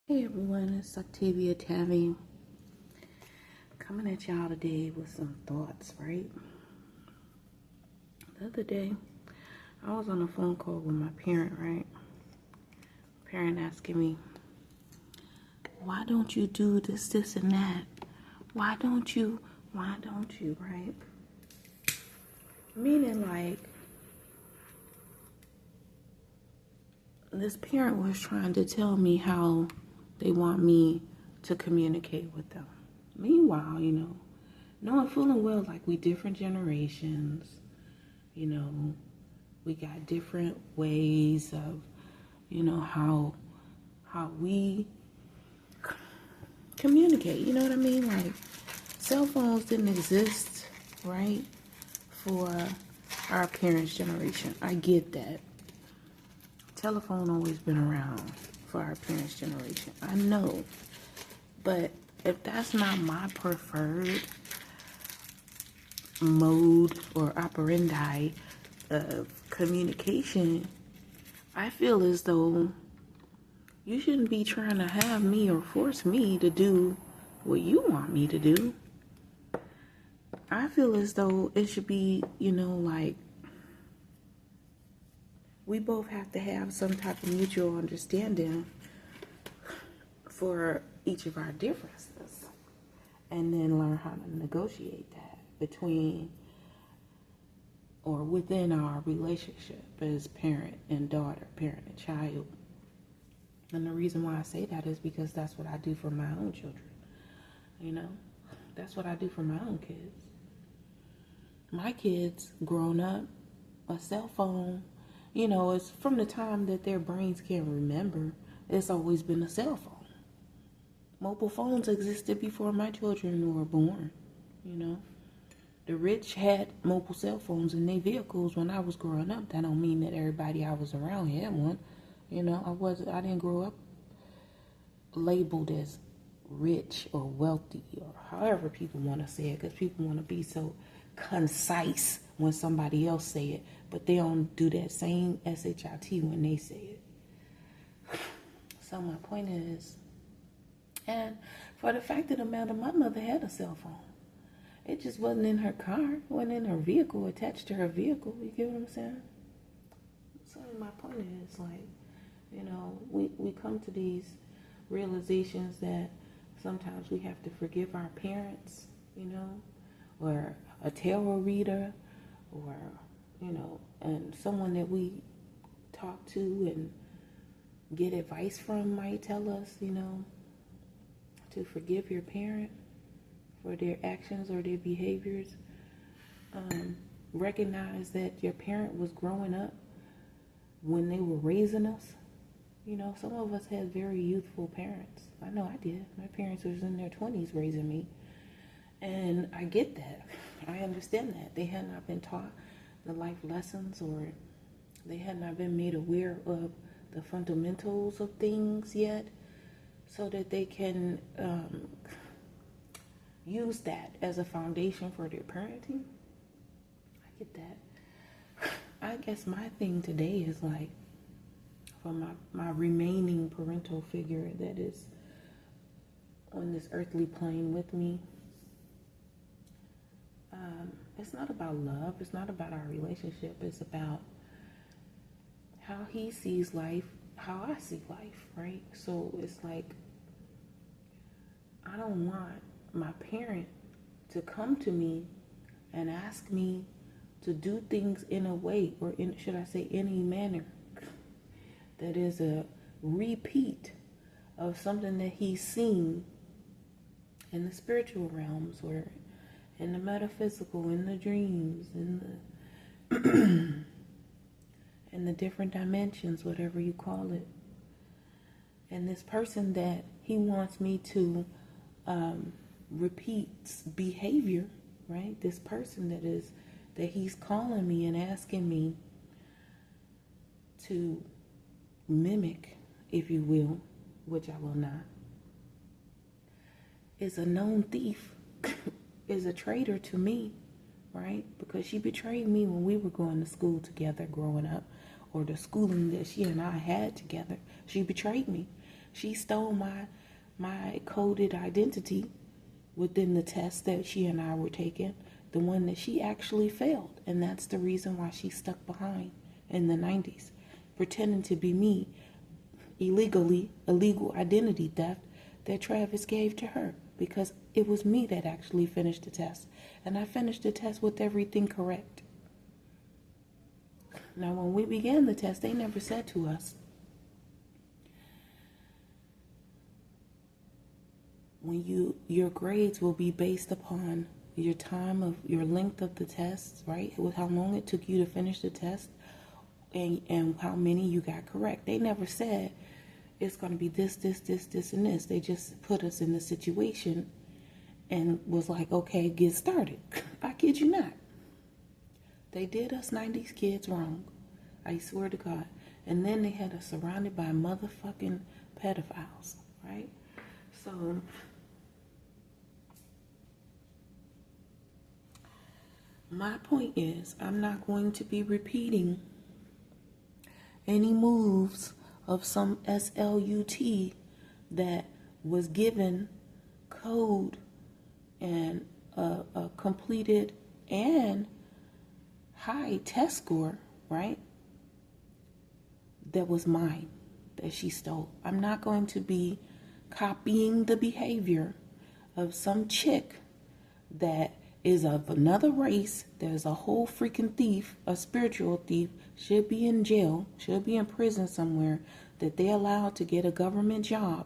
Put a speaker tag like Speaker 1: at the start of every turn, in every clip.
Speaker 1: Hey everyone, it's Octavia Tavy coming at y'all today with some thoughts, right? The other day, I was on a phone call with my parent, right? Parent asking me, why don't you do this, and that? Why don't you, right? Meaning like, this parent was trying to tell me how they want me to communicate with them. Meanwhile, knowing full and well like we different generations, we got different ways of, how we communicate, you know what I mean? Like cell phones didn't exist, right? For our parents' generation. I get that. Telephone always been around for our parents' generation. I know. But if that's not my preferred mode or operandi of communication, I feel as though you shouldn't be trying to have me or force me to do what you want me to do. I feel as though it should be, like we both have to have some type of mutual understanding for each of our differences, and then learn how to negotiate that between or within our relationship as parent and daughter, parent and child. And the reason why I say that is because that's what I do for my own children. That's what I do for my own kids. My kids grown up, a cell phone, it's from the time that their brains can remember, it's always been a cell phone. Mobile phones existed before my children were born, The rich had mobile cell phones in their vehicles when I was growing up. That don't mean that everybody I was around had one. I didn't grow up labeled as rich or wealthy or however people want to say it, because people want to be so concise when somebody else say it, but they don't do that same shit when they say it. So my point is, and for the fact of the matter, my mother had a cell phone. It just wasn't in her car, wasn't in her vehicle, attached to her vehicle. You get what I'm saying? So my point is, like, we come to these realizations that sometimes we have to forgive our parents, or a tarot reader, or, and someone that we talk to and get advice from might tell us, to forgive your parent for their actions or their behaviors. Recognize that your parent was growing up when they were raising us. Some of us had very youthful parents. I know I did. My parents was in their 20s raising me. And I get that. I understand that. They had not been taught the life lessons, or they had not been made aware of the fundamentals of things yet, so that they can use that as a foundation for their parenting. I get that. I guess my thing today is like, for my remaining parental figure that is on this earthly plane with me, it's not about love. It's not about our relationship. It's about how he sees life, how I see life, right? So it's like, I don't want my parent to come to me and ask me to do things in a way, or should I say in a manner, that is a repeat of something that he's seen in the spiritual realms, or in the metaphysical, in the dreams, in the in the different dimensions, whatever you call it. And this person that he wants me to repeat behavior, right? This person that he's calling me and asking me to mimic, if you will, which I will not, is a known thief, is a traitor to me, right? Because she betrayed me when we were going to school together growing up, or the schooling that she and I had together. She betrayed me. She stole my coded identity within the test that she and I were taking, the one that she actually failed. And that's the reason why she stuck behind in the 90s, pretending to be me, illegal identity theft that Travis gave to her, because it was me that actually finished the test. And I finished the test with everything correct. Now, when we began the test, they never said to us, your grades will be based upon your length of the test, right? With how long it took you to finish the test and how many you got correct. They never said it's going to be this, and this. They just put us in the situation and was like, okay, get started. I kid you not. They did us 90s kids wrong. I swear to God. And then they had us surrounded by motherfucking pedophiles, right? So my point is, I'm not going to be repeating any moves of some SLUT that was given code and a completed and high test score, right? That was mine, that she stole. I'm not going to be copying the behavior of some chick that is of another race, there's a whole freaking thief, a spiritual thief, should be in jail, should be in prison somewhere, that they allowed to get a government job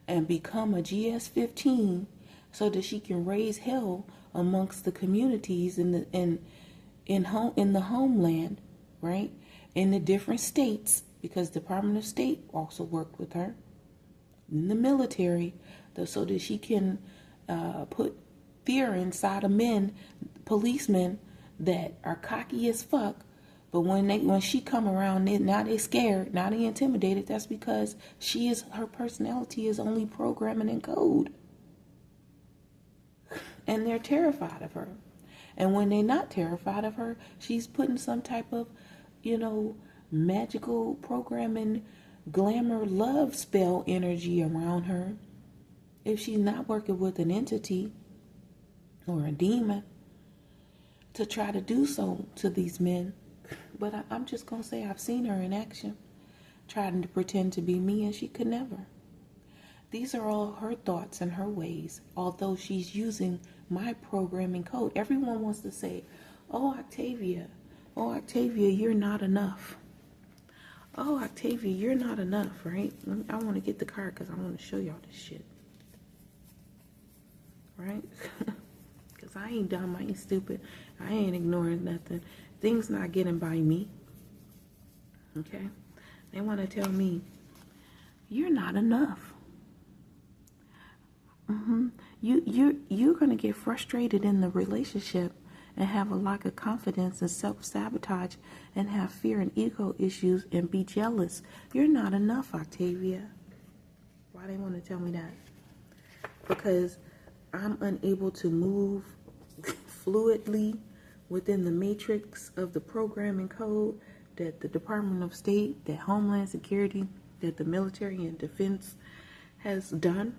Speaker 1: and become a GS-15 so that she can raise hell amongst the communities in the homeland, right? In the different states, because Department of State also worked with her, in the military, so that she can put fear inside of men, policemen that are cocky as fuck, but when she come around, now they scared, now they intimidated. That's because her personality is only programming in code, and they're terrified of her. And when they're not terrified of her, she's putting some type of, magical programming, glamour, love spell energy around her. If she's not working with an entity or a demon to try to do so to these men. But I'm just going to say I've seen her in action, trying to pretend to be me, and she could never. These are all her thoughts and her ways, although she's using my programming code. Everyone wants to say, oh, Octavia, you're not enough. Oh, Octavia, you're not enough, right? I want to get the card because I want to show y'all this shit. Right? Because I ain't dumb, I ain't stupid, I ain't ignoring nothing. Things not getting by me. Okay? They want to tell me, you're not enough. You're going to get frustrated in the relationship and have a lack of confidence and self-sabotage and have fear and ego issues and be jealous. You're not enough, Octavia. Why they want to tell me that? Because I'm unable to move fluidly within the matrix of the programming code that the Department of State, that Homeland Security, that the military and defense has done.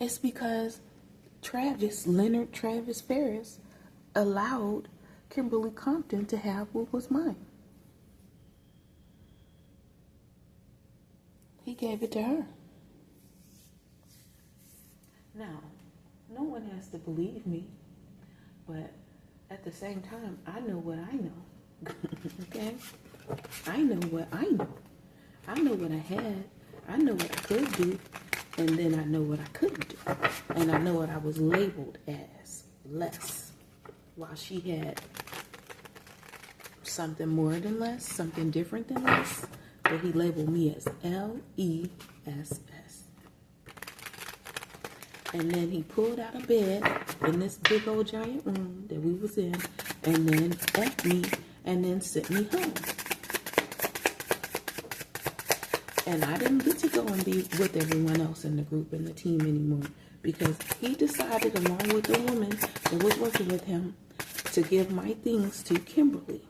Speaker 1: It's because Leonard Travis Ferris allowed Kimberly Compton to have what was mine. He gave it to her. Now, no one has to believe me, but at the same time, I know what I know. Okay? I know what I know. I know what I had. I know what I could do. And then I know what I couldn't do. And I know what I was labeled as less. While she had something more than less, something different than less, but he labeled me as LESS. And then he pulled out of bed in this big old giant room that we was in, and then F me, and then sent me home. And I didn't get to go and be with everyone else in the group and the team anymore, because he decided, along with the woman that was working with him, to give my things to Kimberly.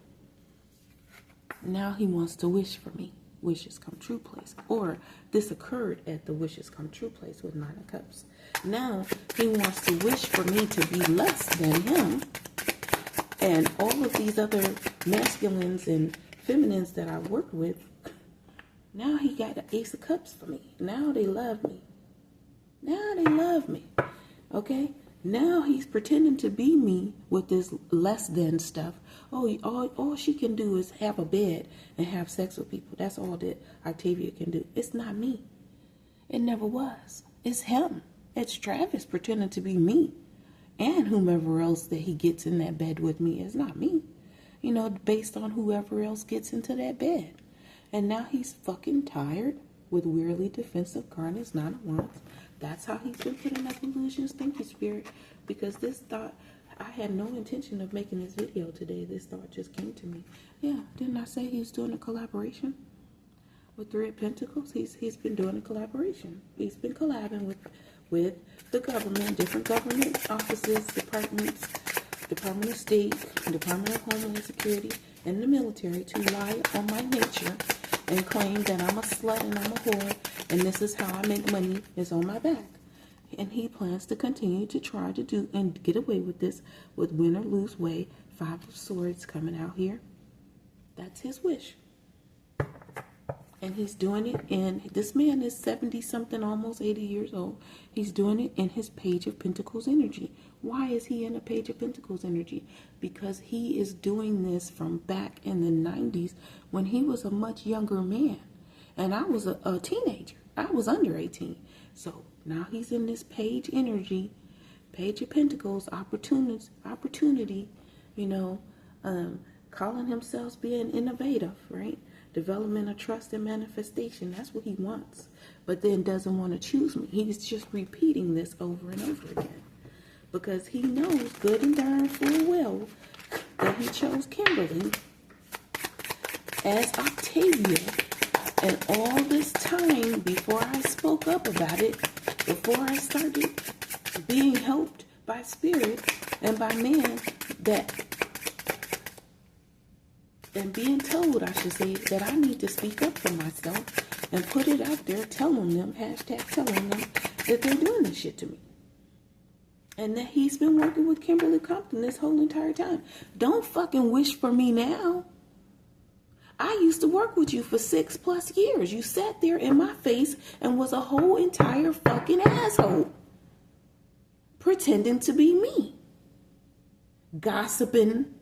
Speaker 1: Now he wants to wish for me. Wishes come true place. Or this occurred at the wishes come true place with Nine of Cups. Now he wants to wish for me to be less than him. And all of these other masculines and feminines that I worked with, now he got the Ace of Cups for me. Now they love me. Now they love me. Okay? Now he's pretending to be me with this less than stuff. Oh, all she can do is have a bed and have sex with people. That's all that Octavia can do. It's not me. It never was. It's him. It's Travis pretending to be me. And whomever else that he gets in that bed with me is not me. You know, based on whoever else gets into that bed. And now he's fucking tired with weirdly defensive cards, Nine of Wands. That's how he's been putting up illusions. Thank you, Spirit. Because this thought, I had no intention of making this video today. This thought just came to me. Yeah, didn't I say he's doing a collaboration with Three of Pentacles? He's been doing a collaboration. He's been collabing with the government, different government offices, departments, Department of State, Department of Homeland Security, and the military to lie on my nature and claim that I'm a slut and I'm a whore and this is how I make money is on my back. And he plans to continue to try to do and get away with this with win or lose way. Five of Swords coming out here. That's his wish. And he's doing it in, this man is 70 something, almost 80 years old. He's doing it in his Page of Pentacles energy. Why is he in a Page of Pentacles energy? Because he is doing this from back in the 90s when he was a much younger man. And I was a teenager. I was under 18. So now he's in this Page energy, Page of Pentacles, opportunity, you know, calling himself being innovative, right? Development of trust and manifestation. That's what he wants. But then doesn't want to choose me. He's just repeating this over and over again. Because he knows good and darn full well that he chose Kimberly as Octavia. And all this time before I spoke up about it, before I started being helped by spirit and by man, and being told, I should say, that I need to speak up for myself and put it out there, telling them, hashtag telling them that they're doing this shit to me. And that he's been working with Kimberly Compton this whole entire time. Don't fucking wish for me now. I used to work with you for 6+ years. You sat there in my face and was a whole entire fucking asshole. Pretending to be me. Gossiping.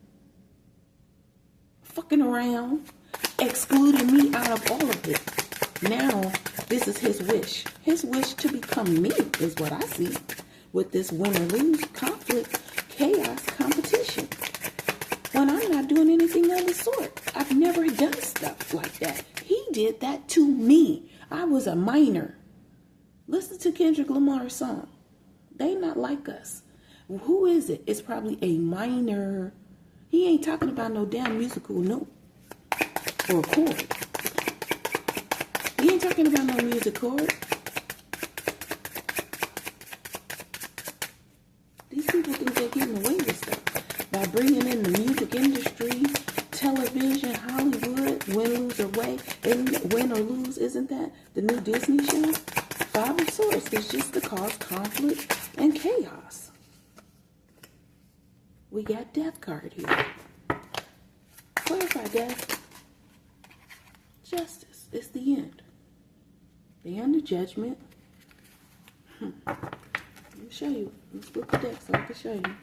Speaker 1: Fucking around, excluding me out of all of it. Now, this is his wish. His wish to become me is what I see with this win or lose, conflict, chaos, competition. When I'm not doing anything of the sort. I've never done stuff like that. He did that to me. I was a minor. Listen to Kendrick Lamar's song. They not like us. Who is it? It's probably a minor. He ain't talking about no damn musical note or chord. He ain't talking about no music chord. These people think they're getting away with stuff by bringing in the music industry, television, Hollywood, win, lose, or way. Win or lose, isn't that the new Disney show? Five of Swords is just to cause conflict and chaos. We got Death card here. Clarify death. Justice. It's the end. The end of judgment. Let me show you. Let's flip the deck so I can show you.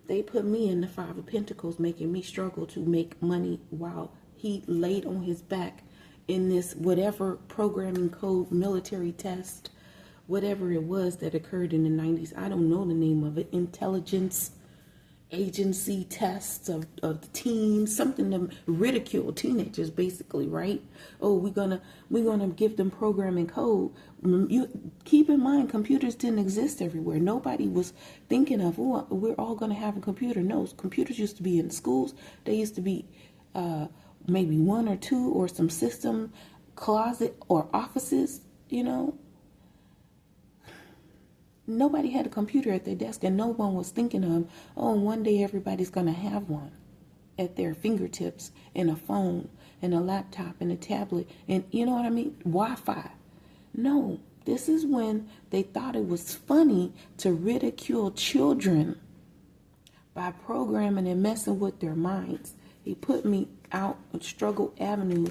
Speaker 1: They put me in the Five of Pentacles, making me struggle to make money while he laid on his back in this whatever programming code military test, whatever it was that occurred in the 90s. I don't know the name of it. Intelligence agency tests of the teens, something to ridicule teenagers, basically, right? Oh, we're gonna give them programming code. You keep in mind, computers didn't exist everywhere. Nobody was thinking of, oh, we're all gonna have a computer. No, computers used to be in schools. They used to be maybe one or two or some system closet or offices, you know. Nobody had a computer at their desk, and no one was thinking of, oh, one day everybody's going to have one. at their fingertips, and a phone, and a laptop, and a tablet, and you know what I mean? Wi-Fi. No, this is when they thought it was funny to ridicule children by programming and messing with their minds. He put me out on Struggle Avenue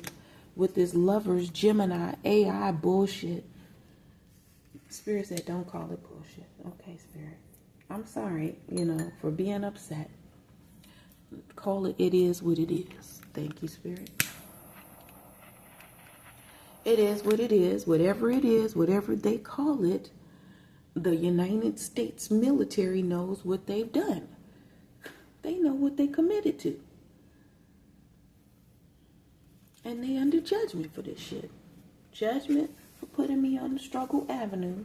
Speaker 1: with this Lovers Gemini AI bullshit. Spirit said, don't call it bullshit. Okay, Spirit. I'm sorry, for being upset. Call it, it is what it is. Thank you, Spirit. It is what it is. Whatever it is, whatever they call it, the United States military knows what they've done. They know what they committed to. And they under judgment for this shit. Judgment for putting me on the Struggle Avenue.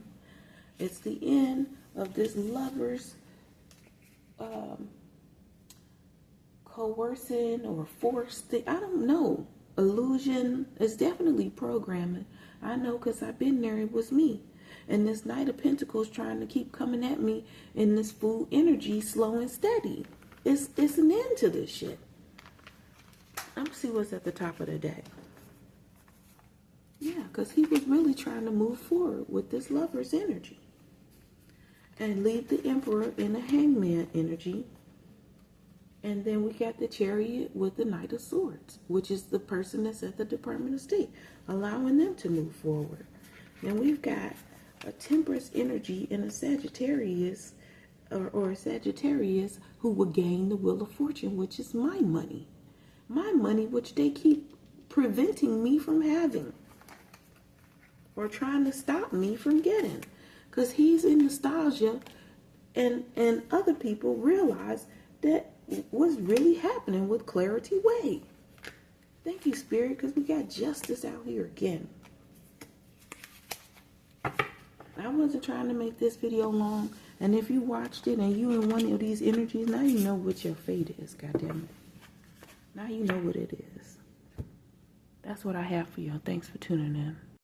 Speaker 1: It's the end of this lovers coercing or forced thing. I don't know. Illusion is definitely programming. I know because I've been there. It was me. And this Knight of Pentacles trying to keep coming at me in this full energy, slow and steady. It's an end to this shit. I'm see what's at the top of the deck. Yeah, because he was really trying to move forward with this lover's energy. And leave the Emperor in the Hangman energy. And then we got the Chariot with the Knight of Swords, which is the person that's at the Department of State, allowing them to move forward. Then we've got a Temperance energy and a Sagittarius, or a Sagittarius who will gain the Wheel of Fortune, which is my money. My money, which they keep preventing me from having. Or trying to stop me from getting. Because he's in nostalgia, and other people realize that what's really happening with Clarity Way. Thank you, Spirit, because we got justice out here again. I wasn't trying to make this video long, and if you watched it and you in one of these energies, now you know what your fate is, goddammit. Now you know what it is. That's what I have for y'all. Thanks for tuning in.